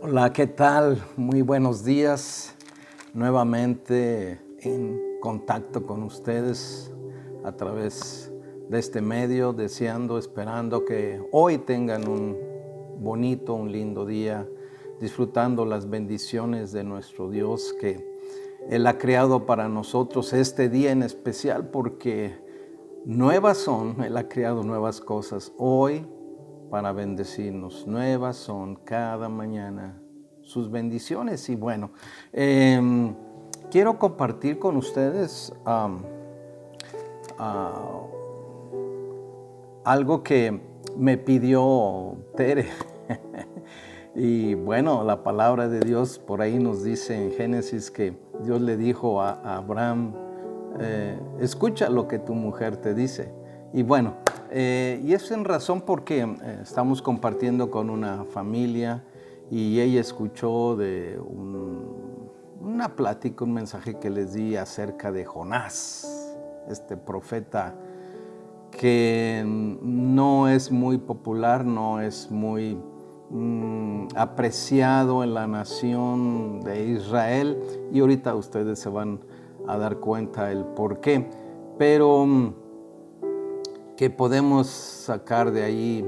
Hola, ¿qué tal? Muy buenos días. Nuevamente en contacto con ustedes a través de este medio, deseando, esperando que hoy tengan un bonito, un lindo día, disfrutando las bendiciones de nuestro Dios que Él ha creado para nosotros este día en especial porque nuevas son, Él ha creado nuevas cosas hoy para bendecirnos. Nuevas son cada mañana sus bendiciones. Y bueno, quiero compartir con ustedes algo que me pidió Tere. Y bueno, la palabra de Dios por ahí nos dice en Génesis que Dios le dijo a Abraham, escucha lo que tu mujer te dice. Y bueno, y es en razón porque estamos compartiendo con una familia y ella escuchó de una plática, un mensaje que les di acerca de Jonás, este profeta que no es muy popular, no es muy apreciado en la nación de Israel, y ahorita ustedes se van a dar cuenta el por qué, pero que podemos sacar de ahí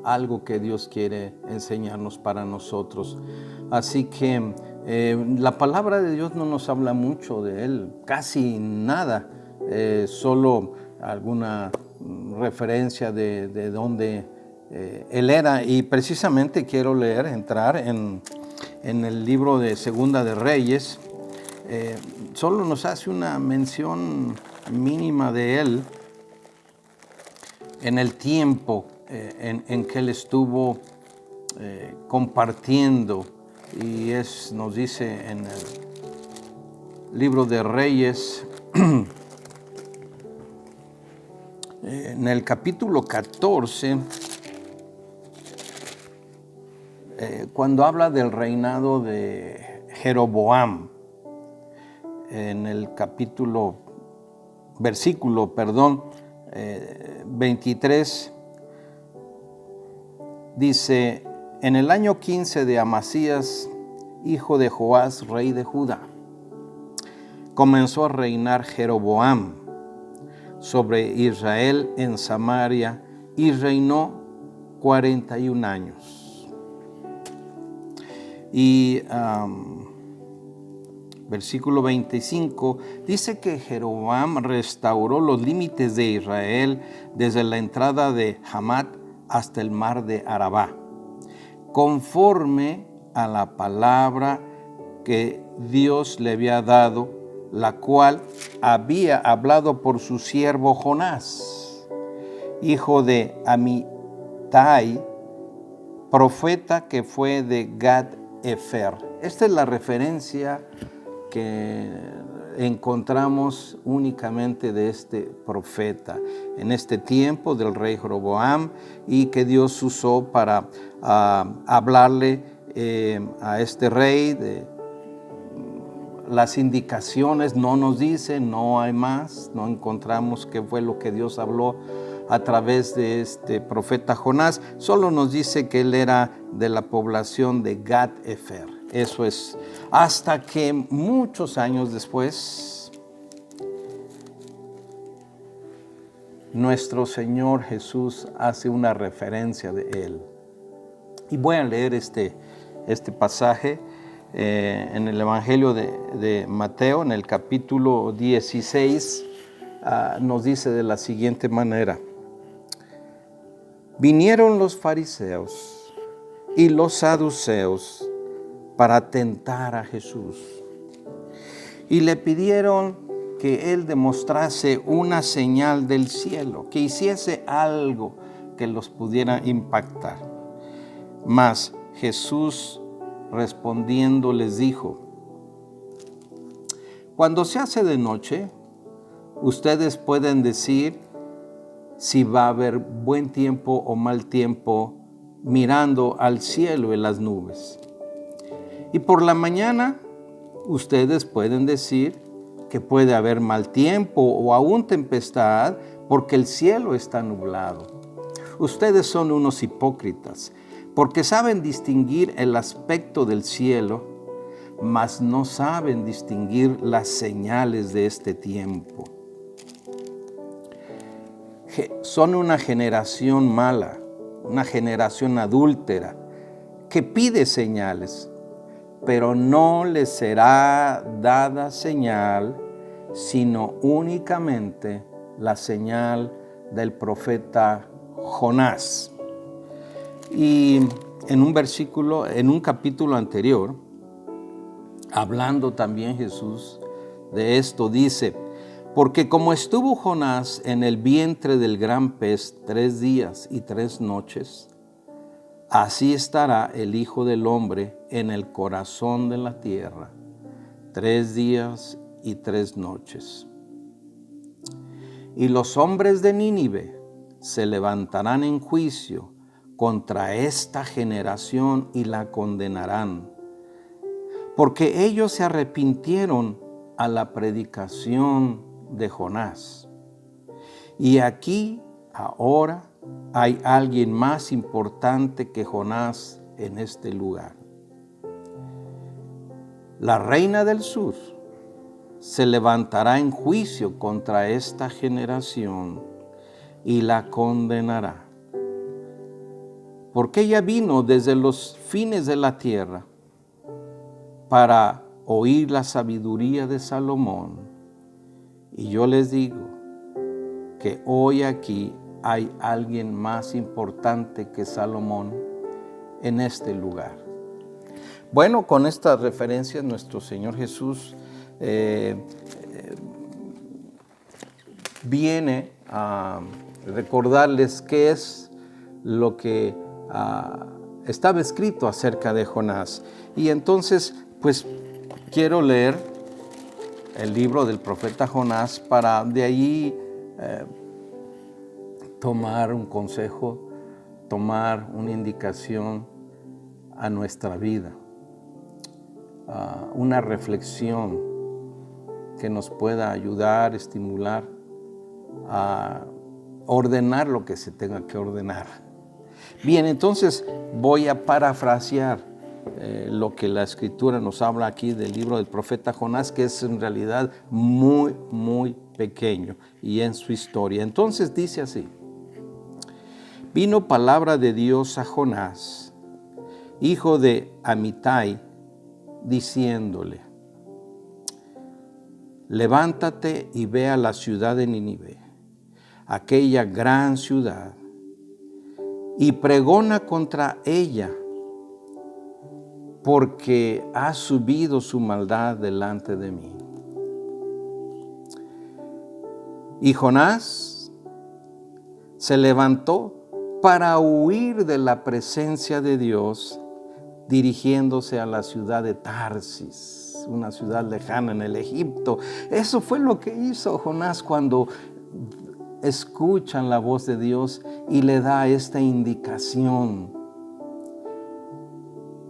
algo que Dios quiere enseñarnos para nosotros. Así que la palabra de Dios no nos habla mucho de Él, casi nada, solo alguna referencia de dónde Él era. Y precisamente quiero entrar en el libro de Segunda de Reyes. Solo nos hace una mención mínima de Él en el tiempo en que Él estuvo compartiendo, y nos dice en el libro de Reyes, en el capítulo 14, cuando habla del reinado de Jeroboam, en el versículo 23, dice: en el año 15 de Amasías, hijo de Joás, rey de Judá, comenzó a reinar Jeroboam sobre Israel en Samaria y reinó 41 años. Y versículo 25 dice que Jeroboam restauró los límites de Israel desde la entrada de Hamat hasta el mar de Arabá, conforme a la palabra que Dios le había dado, la cual había hablado por su siervo Jonás, hijo de Amitai, profeta que fue de Gad-Efer. Esta es la referencia que encontramos únicamente de este profeta en este tiempo del rey Jeroboam, y que Dios usó para hablarle a este rey de las indicaciones. No nos dice, no hay más, no encontramos qué fue lo que Dios habló a través de este profeta Jonás. Solo nos dice que él era de la población de Gad-Efer. Eso es, hasta que muchos años después, nuestro Señor Jesús hace una referencia de él. Y voy a leer este pasaje en el Evangelio de Mateo, en el capítulo 16, nos dice de la siguiente manera: vinieron los fariseos y los saduceos para tentar a Jesús, y le pidieron que él demostrase una señal del cielo, que hiciese algo que los pudiera impactar. Mas Jesús respondiendo les dijo: cuando se hace de noche, ustedes pueden decir si va a haber buen tiempo o mal tiempo, mirando al cielo y las nubes. Y por la mañana, ustedes pueden decir que puede haber mal tiempo o aún tempestad, porque el cielo está nublado. Ustedes son unos hipócritas, porque saben distinguir el aspecto del cielo, mas no saben distinguir las señales de este tiempo. Son una generación mala, una generación adúltera, que pide señales, pero no les será dada señal, sino únicamente la señal del profeta Jonás. Y en un capítulo anterior, hablando también Jesús de esto, dice: porque como estuvo Jonás en el vientre del gran pez 3 días y 3 noches, así estará el Hijo del Hombre en el corazón de la tierra 3 días y 3 noches. Y los hombres de Nínive se levantarán en juicio contra esta generación y la condenarán, porque ellos se arrepintieron a la predicación de Jonás. Y aquí, ahora, hay alguien más importante que Jonás en este lugar. La reina del sur se levantará en juicio contra esta generación y la condenará, porque ella vino desde los fines de la tierra para oír la sabiduría de Salomón. Y yo les digo que hoy aquí hay alguien más importante que Salomón en este lugar. Bueno, con estas referencias nuestro Señor Jesús viene a recordarles qué es lo que estaba escrito acerca de Jonás. Y entonces, pues, quiero leer el libro del profeta Jonás para de ahí tomar un consejo, tomar una indicación a nuestra vida, una reflexión que nos pueda ayudar, estimular a ordenar lo que se tenga que ordenar. Bien, entonces voy a parafrasear lo que la Escritura nos habla aquí del libro del profeta Jonás, que es en realidad muy, muy pequeño y en su historia. Entonces dice así: vino palabra de Dios a Jonás, hijo de Amitai, diciéndole: levántate y ve a la ciudad de Nínive, aquella gran ciudad, y pregona contra ella, porque ha subido su maldad delante de mí. Y Jonás se levantó para huir de la presencia de Dios, dirigiéndose a la ciudad de Tarsis, una ciudad lejana en el Egipto. Eso fue lo que hizo Jonás cuando escuchan la voz de Dios y le da esta indicación.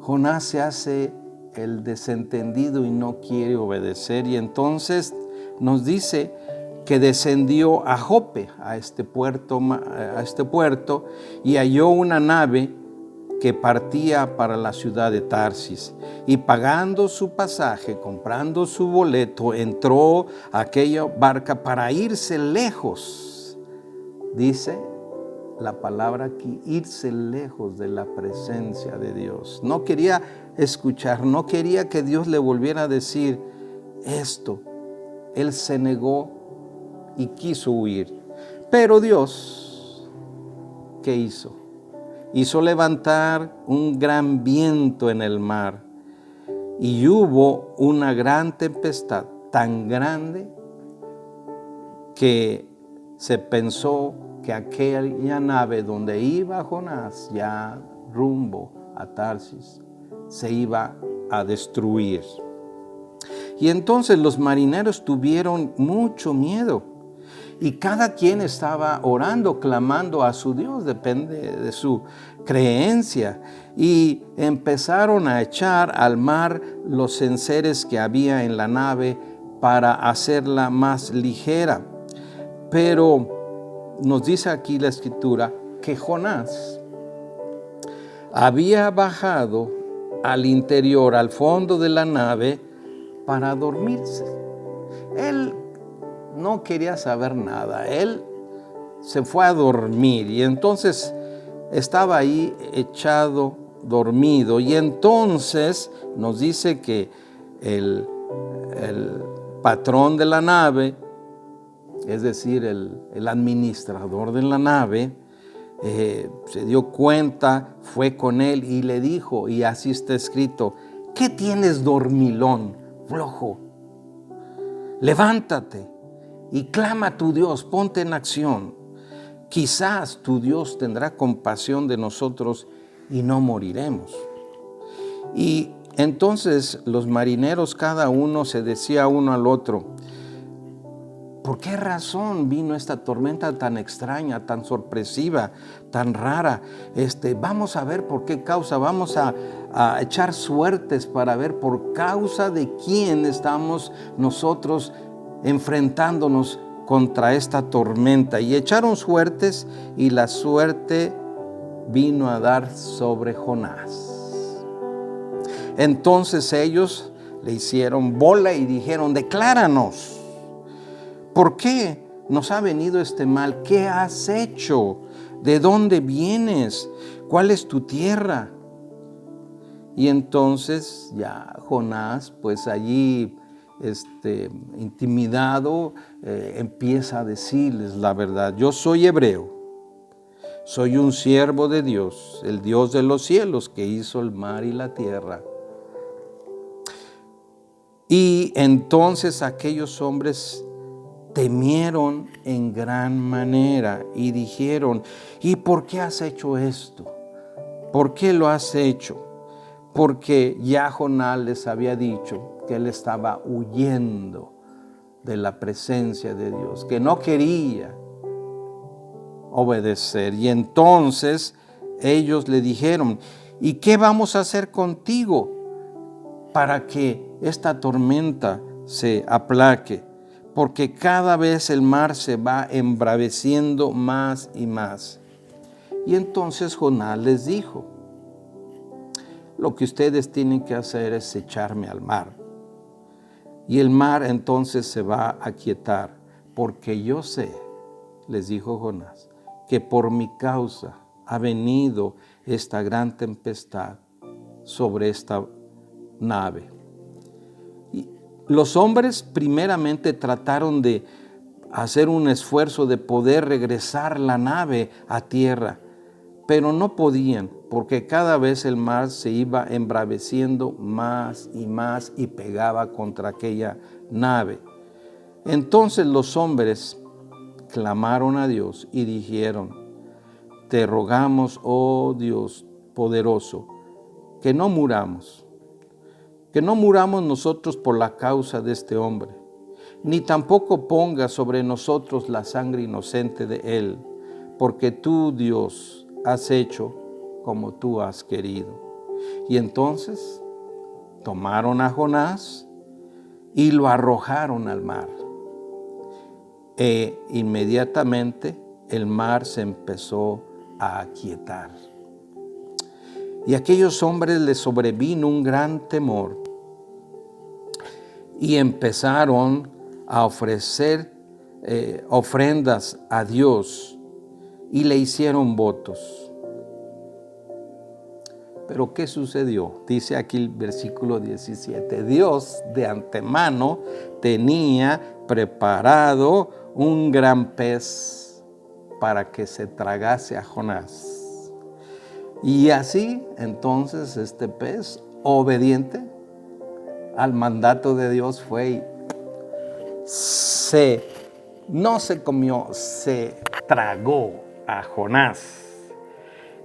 Jonás se hace el desentendido y no quiere obedecer, y entonces nos dice que descendió a Jope, a este puerto, y halló una nave que partía para la ciudad de Tarsis, y pagando su pasaje, comprando su boleto, entró a aquella barca para irse lejos. Dice la palabra aquí, irse lejos de la presencia de Dios. No quería escuchar, no quería que Dios le volviera a decir esto. Él se negó y quiso huir. Pero Dios, ¿qué hizo? Hizo levantar un gran viento en el mar, y hubo una gran tempestad, tan grande que se pensó que aquella nave donde iba Jonás, ya rumbo a Tarsis, se iba a destruir. Y entonces los marineros tuvieron mucho miedo, y cada quien estaba orando, clamando a su Dios, depende de su creencia, y empezaron a echar al mar los enseres que había en la nave para hacerla más ligera. Pero nos dice aquí la Escritura que Jonás, había bajado al interior, al fondo de la nave, para dormirse. Él no quería saber nada, él se fue a dormir y entonces estaba ahí echado, dormido, y entonces nos dice que el patrón de la nave, es decir, el administrador de la nave, se dio cuenta, fue con él y le dijo, y así está escrito: ¿qué tienes, dormilón, flojo? Levántate y clama a tu Dios, ponte en acción. Quizás tu Dios tendrá compasión de nosotros y no moriremos. Y entonces los marineros, cada uno se decía uno al otro: ¿por qué razón vino esta tormenta tan extraña, tan sorpresiva, tan rara? Vamos a ver por qué causa, vamos a echar suertes para ver por causa de quién estamos nosotros enfrentándonos contra esta tormenta. Y echaron suertes y la suerte vino a dar sobre Jonás. Entonces ellos le hicieron bola y dijeron: decláranos, ¿por qué nos ha venido este mal? ¿Qué has hecho? ¿De dónde vienes? ¿Cuál es tu tierra? Y entonces ya Jonás, pues allí intimidado, empieza a decirles la verdad: yo soy hebreo, soy un siervo de Dios, el Dios de los cielos, que hizo el mar y la tierra. Y entonces aquellos hombres temieron en gran manera y dijeron: ¿y por qué has hecho esto? ¿Por qué lo has hecho? Porque ya Jonás les había dicho que él estaba huyendo de la presencia de Dios, que no quería obedecer. Y entonces ellos le dijeron: ¿y qué vamos a hacer contigo para que esta tormenta se aplaque? Porque cada vez el mar se va embraveciendo más y más. Y entonces Jonás les dijo: lo que ustedes tienen que hacer es echarme al mar. Y el mar entonces se va a aquietar, porque yo sé, les dijo Jonás, que por mi causa ha venido esta gran tempestad sobre esta nave. Y los hombres primeramente trataron de hacer un esfuerzo de poder regresar la nave a tierra, pero no podían, porque cada vez el mar se iba embraveciendo más y pegaba contra aquella nave. Entonces los hombres clamaron a Dios y dijeron: te rogamos, oh Dios poderoso, que no muramos nosotros por la causa de este hombre, ni tampoco pongas sobre nosotros la sangre inocente de él, porque tú, Dios, has hecho como tú has querido. Y entonces tomaron a Jonás y lo arrojaron al mar. E inmediatamente el mar se empezó a aquietar. Y a aquellos hombres les sobrevino un gran temor y empezaron a ofrecer ofrendas a Dios y le hicieron votos. Pero ¿qué sucedió? Dice aquí el versículo 17. Dios de antemano tenía preparado un gran pez para que se tragase a Jonás. Y así entonces este pez, obediente al mandato de Dios, fue y no se comió, se tragó a Jonás.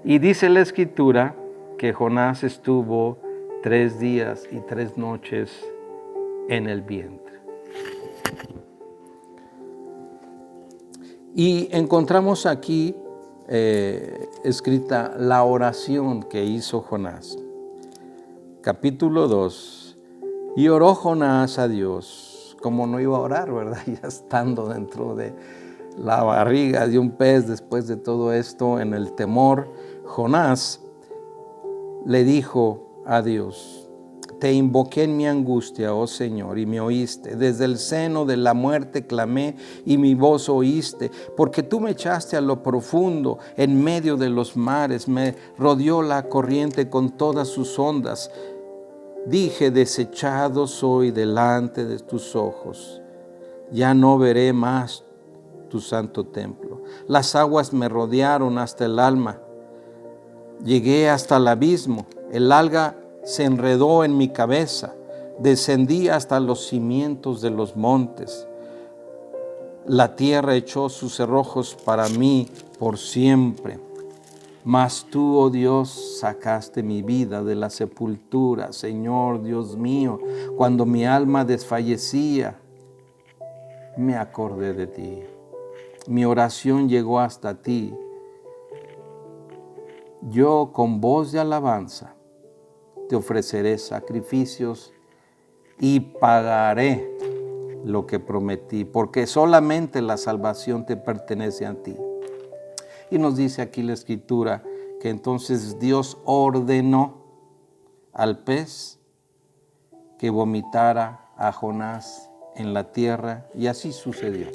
Y dice la Escritura que Jonás estuvo 3 días y 3 noches en el vientre. Y encontramos aquí escrita la oración que hizo Jonás. Capítulo 2. Y oró Jonás a Dios. Como no iba a orar, ¿verdad? Ya estando dentro de la barriga de un pez, después de todo esto, en el temor, Jonás le dijo a Dios: te invoqué en mi angustia, oh Señor, y me oíste. Desde el seno de la muerte clamé y mi voz oíste, porque tú me echaste a lo profundo, en medio de los mares, me rodeó la corriente con todas sus ondas. Dije: desechado soy delante de tus ojos, ya no veré más tu santo templo. Las aguas me rodearon hasta el alma, llegué hasta el abismo, el alga se enredó en mi cabeza, descendí hasta los cimientos de los montes. La tierra echó sus cerrojos para mí por siempre. Mas tú, oh Dios, sacaste mi vida de la sepultura. Señor Dios mío, cuando mi alma desfallecía, me acordé de ti. Mi oración llegó hasta ti. Yo con voz de alabanza te ofreceré sacrificios y pagaré lo que prometí, porque solamente la salvación te pertenece a ti. Y nos dice aquí la Escritura que entonces Dios ordenó al pez que vomitara a Jonás en la tierra, y así sucedió.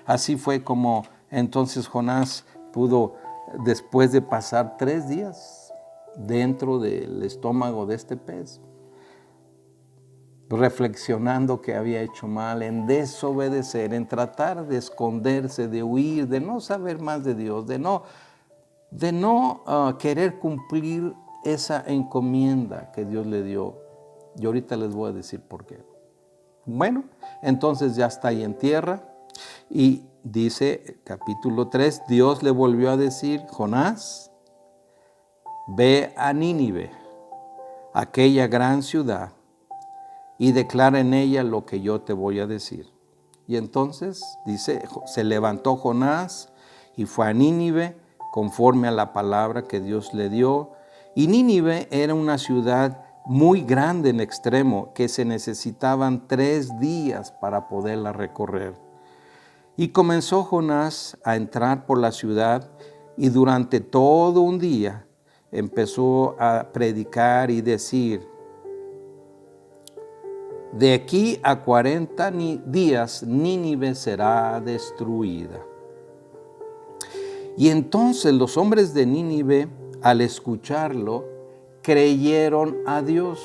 Así fue como entonces Jonás pudo, después de pasar 3 días dentro del estómago de este pez, reflexionando que había hecho mal, en desobedecer, en tratar de esconderse, de huir, de no saber más de Dios, de no querer cumplir esa encomienda que Dios le dio. Y ahorita les voy a decir por qué. Bueno, entonces ya está ahí en tierra, y dice capítulo 3, Dios le volvió a decir: Jonás, ve a Nínive, aquella gran ciudad, y declara en ella lo que yo te voy a decir. Y entonces dice, se levantó Jonás y fue a Nínive conforme a la palabra que Dios le dio. Y Nínive era una ciudad muy grande en extremo, que se necesitaban 3 días para poderla recorrer. Y comenzó Jonás a entrar por la ciudad, y durante todo un día empezó a predicar y decir: de aquí a 40 días Nínive será destruida. Y entonces los hombres de Nínive, al escucharlo, creyeron a Dios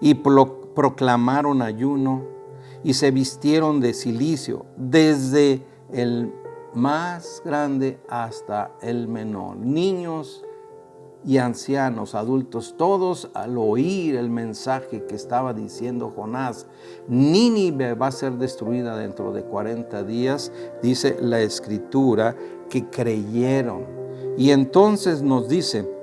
y proclamaron ayuno y se vistieron de cilicio, desde el más grande hasta el menor, niños y ancianos, adultos, todos al oír el mensaje que estaba diciendo Jonás: Nínive va a ser destruida dentro de 40 días, dice la Escritura que creyeron. Y entonces nos dice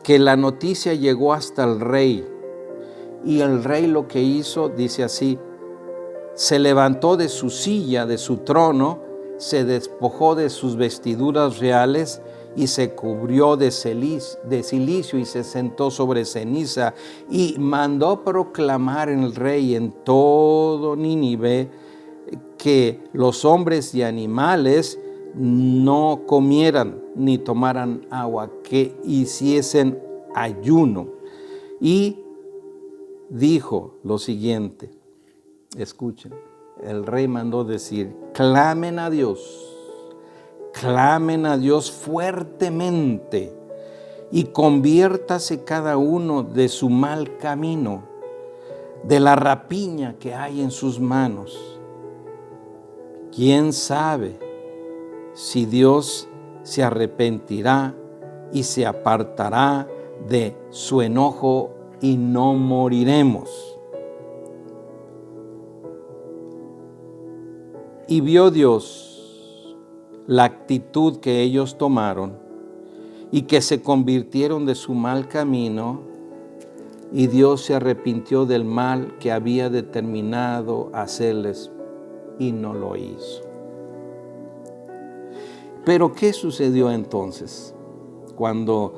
que la noticia llegó hasta el rey, y el rey lo que hizo, dice así: se levantó de su silla, de su trono, se despojó de sus vestiduras reales y se cubrió de cilicio y se sentó sobre ceniza, y mandó proclamar el rey en todo Nínive que los hombres y animales no comieran ni tomaran agua, que hiciesen ayuno. Y dijo lo siguiente, escuchen, el rey mandó decir: clamen a Dios fuertemente, y conviértase cada uno de su mal camino, de la rapiña que hay en sus manos. ¿Quién sabe si Dios se arrepentirá y se apartará de su enojo y no moriremos? Y vio Dios la actitud que ellos tomaron y que se convirtieron de su mal camino, y Dios se arrepintió del mal que había determinado hacerles y no lo hizo. Pero ¿qué sucedió entonces cuando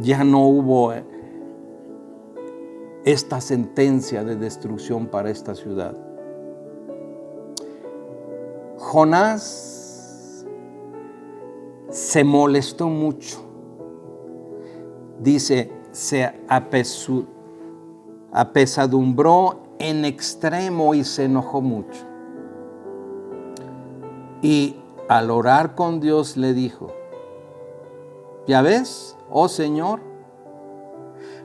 ya no hubo esta sentencia de destrucción para esta ciudad? Jonás se molestó mucho. Dice, se apesadumbró en extremo y se enojó mucho. Y al orar con Dios le dijo, ¿ya ves, oh Señor?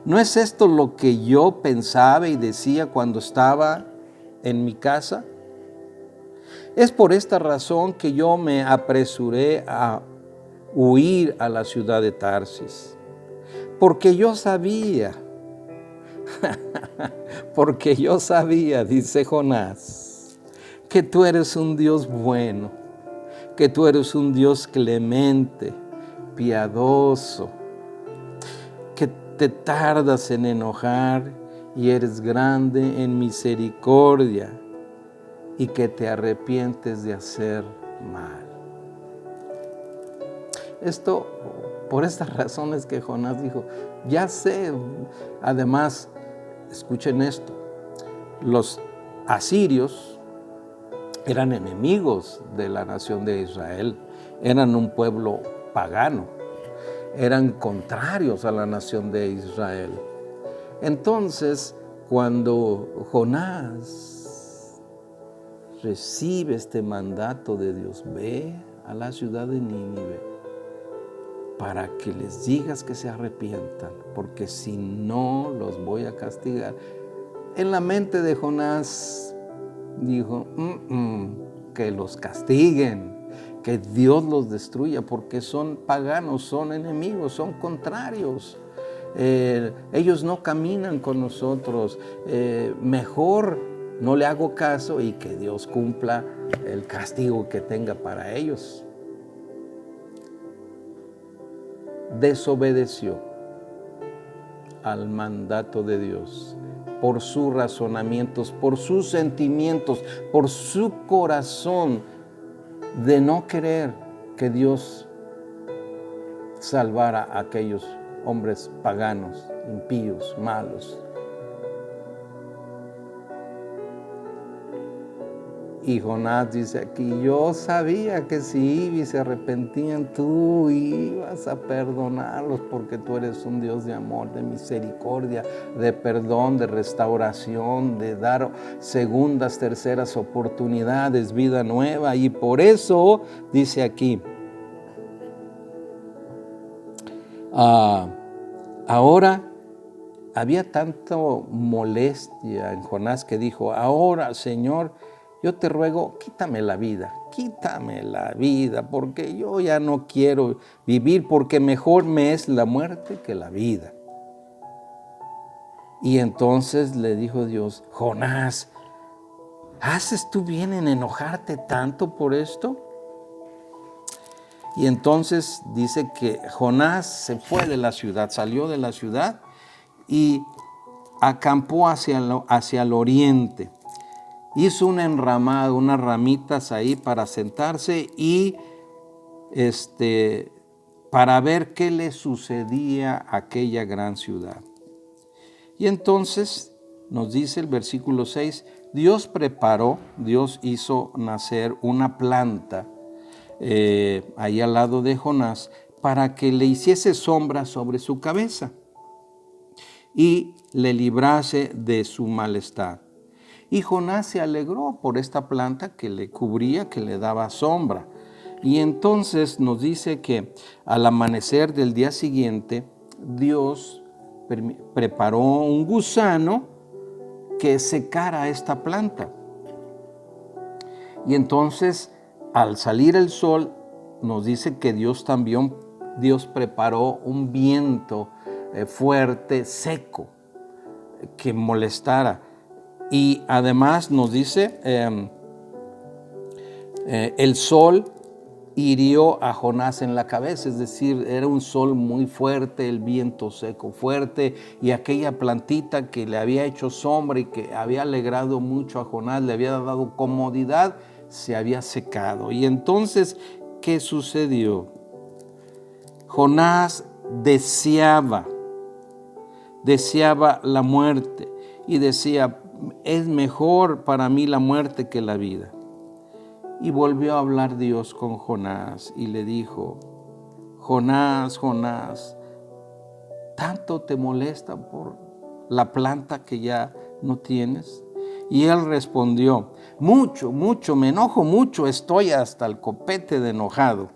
¿No es esto lo que yo pensaba y decía cuando estaba en mi casa? Es por esta razón que yo me apresuré a huir a la ciudad de Tarsis, porque yo sabía, dice Jonás, que tú eres un Dios bueno, que tú eres un Dios clemente, piadoso, que te tardas en enojar y eres grande en misericordia y que te arrepientes de hacer mal. Esto, por estas razones que Jonás dijo, ya sé. Además, escuchen esto, los asirios eran enemigos de la nación de Israel, eran un pueblo pagano, eran contrarios a la nación de Israel. Entonces, cuando Jonás recibe este mandato de Dios, ve a la ciudad de Nínive para que les digas que se arrepientan, porque si no los voy a castigar. En la mente de Jonás dijo, que los castiguen, que Dios los destruya, porque son paganos, son enemigos, son contrarios. Ellos no caminan con nosotros. Mejor no le hago caso y que Dios cumpla el castigo que tenga para ellos. Desobedeció al mandato de Dios por sus razonamientos, por sus sentimientos, por su corazón de no querer que Dios salvara a aquellos hombres paganos, impíos, malos. Y Jonás dice aquí, yo sabía que si iban y se arrepentían, tú ibas a perdonarlos, porque tú eres un Dios de amor, de misericordia, de perdón, de restauración, de dar segundas, terceras oportunidades, vida nueva. Y por eso dice aquí, ahora había tanto molestia en Jonás que dijo, ahora, Señor, yo te ruego, quítame la vida, porque yo ya no quiero vivir, porque mejor me es la muerte que la vida. Y entonces le dijo Dios, Jonás, ¿haces tú bien en enojarte tanto por esto? Y entonces dice que Jonás se fue de la ciudad, salió de la ciudad y acampó hacia el oriente. Hizo una enramada, unas ramitas ahí para sentarse y para ver qué le sucedía a aquella gran ciudad. Y entonces nos dice el versículo 6, Dios hizo nacer una planta ahí al lado de Jonás para que le hiciese sombra sobre su cabeza y le librase de su malestar. Y Jonás se alegró por esta planta que le cubría, que le daba sombra. Y entonces nos dice que al amanecer del día siguiente, Dios preparó un gusano que secara esta planta. Y entonces, al salir el sol, nos dice que Dios preparó un viento fuerte, seco, que molestara. Y además nos dice, el sol hirió a Jonás en la cabeza, es decir, era un sol muy fuerte, el viento seco fuerte, y aquella plantita que le había hecho sombra y que había alegrado mucho a Jonás, le había dado comodidad, se había secado. Y entonces, ¿qué sucedió? Jonás deseaba la muerte y decía, es mejor para mí la muerte que la vida. Y volvió a hablar Dios con Jonás y le dijo: Jonás, Jonás, ¿tanto te molesta por la planta que ya no tienes? Y él respondió: mucho, mucho, me enojo mucho, estoy hasta el copete de enojado.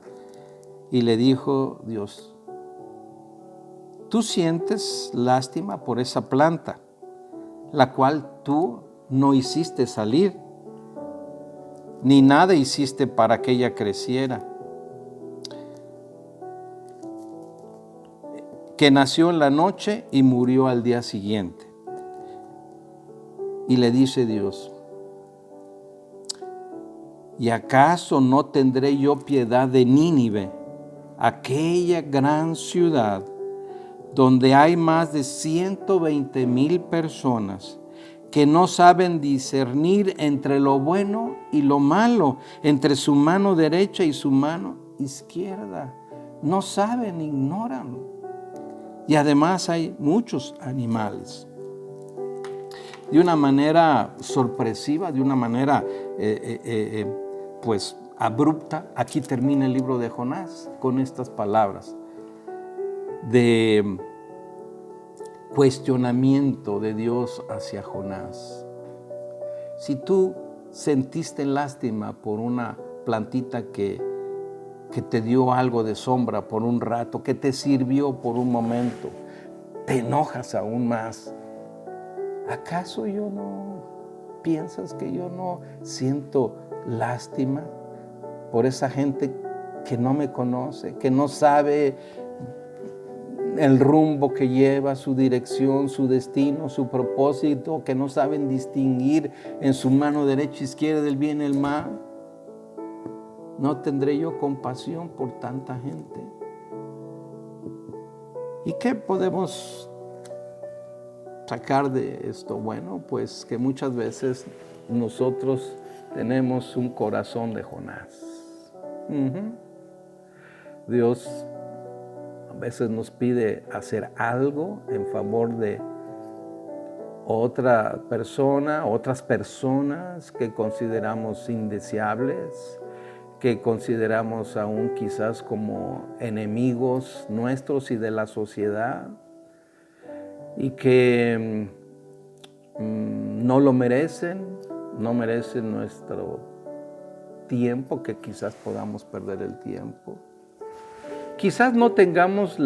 Y le dijo Dios: tú sientes lástima por esa planta, la cual tú no hiciste salir, ni nada hiciste para que ella creciera, que nació en la noche y murió al día siguiente. Y le dice Dios: ¿y acaso no tendré yo piedad de Nínive, aquella gran ciudad donde hay más de 120,000 personas que no saben discernir entre lo bueno y lo malo, entre su mano derecha y su mano izquierda? No saben, ignoran. Y además hay muchos animales. De una manera sorpresiva, de una manera pues abrupta, aquí termina el libro de Jonás con estas palabras de cuestionamiento de Dios hacia Jonás. Si tú sentiste lástima por una plantita que te dio algo de sombra por un rato, que te sirvió por un momento, te enojas aún más. ¿Acaso yo no piensas que yo no siento lástima por esa gente que no me conoce, que no sabe el rumbo que lleva, su dirección, su destino, su propósito, que no saben distinguir en su mano derecha e izquierda del bien y el mal? ¿No tendré yo compasión por tanta gente? ¿Y qué podemos sacar de esto? Bueno, pues que muchas veces nosotros tenemos un corazón de Jonás. Dios a veces nos pide hacer algo en favor de otra persona, otras personas que consideramos indeseables, que consideramos aún quizás como enemigos nuestros y de la sociedad, y que no lo merecen, no merecen nuestro tiempo, que quizás podamos perder el tiempo. Quizás no tengamos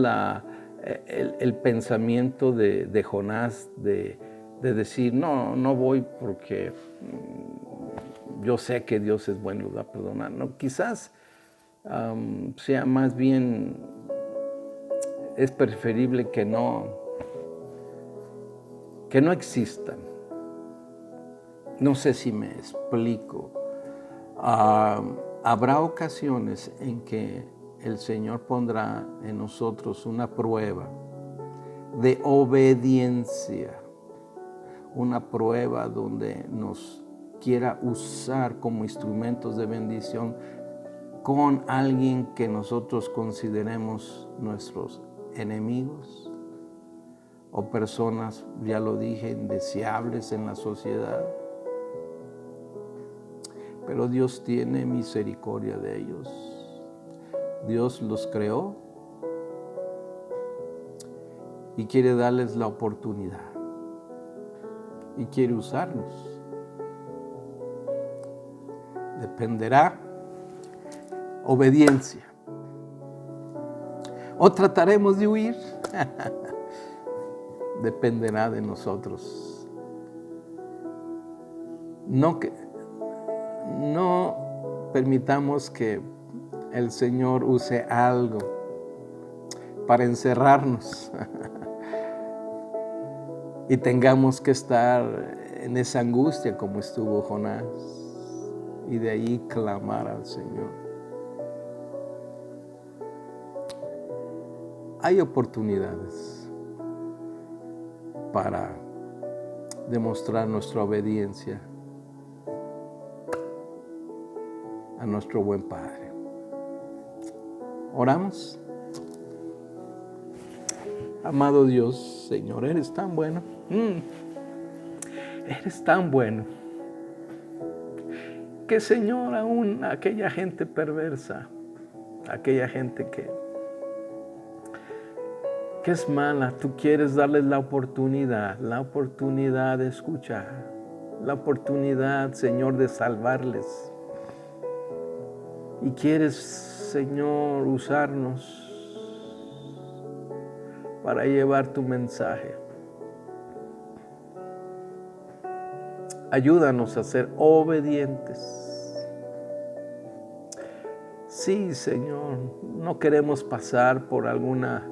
el pensamiento de Jonás de decir: no voy porque yo sé que Dios es bueno y nos va a perdonar. No, quizás sea más bien, es preferible que no existan. No sé si me explico. Habrá ocasiones en que el Señor pondrá en nosotros una prueba de obediencia, una prueba donde nos quiera usar como instrumentos de bendición con alguien que nosotros consideremos nuestros enemigos o personas, ya lo dije, indeseables en la sociedad. Pero Dios tiene misericordia de ellos. Dios los creó y quiere darles la oportunidad y quiere usarlos. Dependerá obediencia. ¿O trataremos de huir? Dependerá de nosotros. No permitamos que el Señor use algo para encerrarnos y tengamos que estar en esa angustia como estuvo Jonás, y de ahí clamar al Señor. Hay oportunidades para demostrar nuestra obediencia a nuestro buen Padre. Oramos. Amado Dios, Señor, eres tan bueno. Eres tan bueno. que, Señor, aún aquella gente perversa, aquella gente que es mala, tú quieres darles la oportunidad de escuchar, la oportunidad, Señor, de salvarles. Y quieres, Señor, usarnos para llevar tu mensaje. Ayúdanos a ser obedientes. Sí, Señor, no queremos pasar por alguna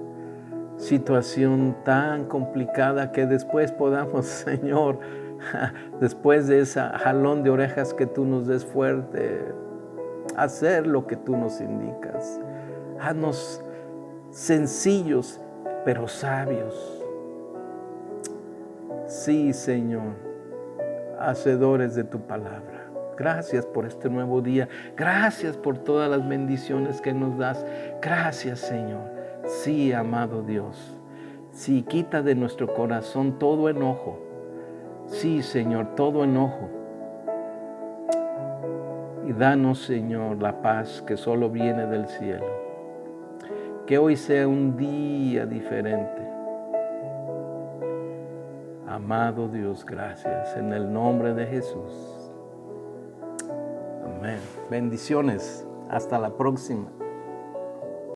situación tan complicada que después podamos, Señor, después de esa jalón de orejas que tú nos des fuerte, hacer lo que tú nos indicas. Haznos sencillos, pero sabios. Sí, Señor, hacedores de tu palabra. Gracias por este nuevo día. Gracias por todas las bendiciones que nos das. Gracias, Señor. Sí, amado Dios. Sí, quita de nuestro corazón todo enojo. Sí, Señor, todo enojo. Y danos, Señor, la paz que solo viene del cielo. Que hoy sea un día diferente. Amado Dios, gracias. En el nombre de Jesús. Amén. Bendiciones. Hasta la próxima.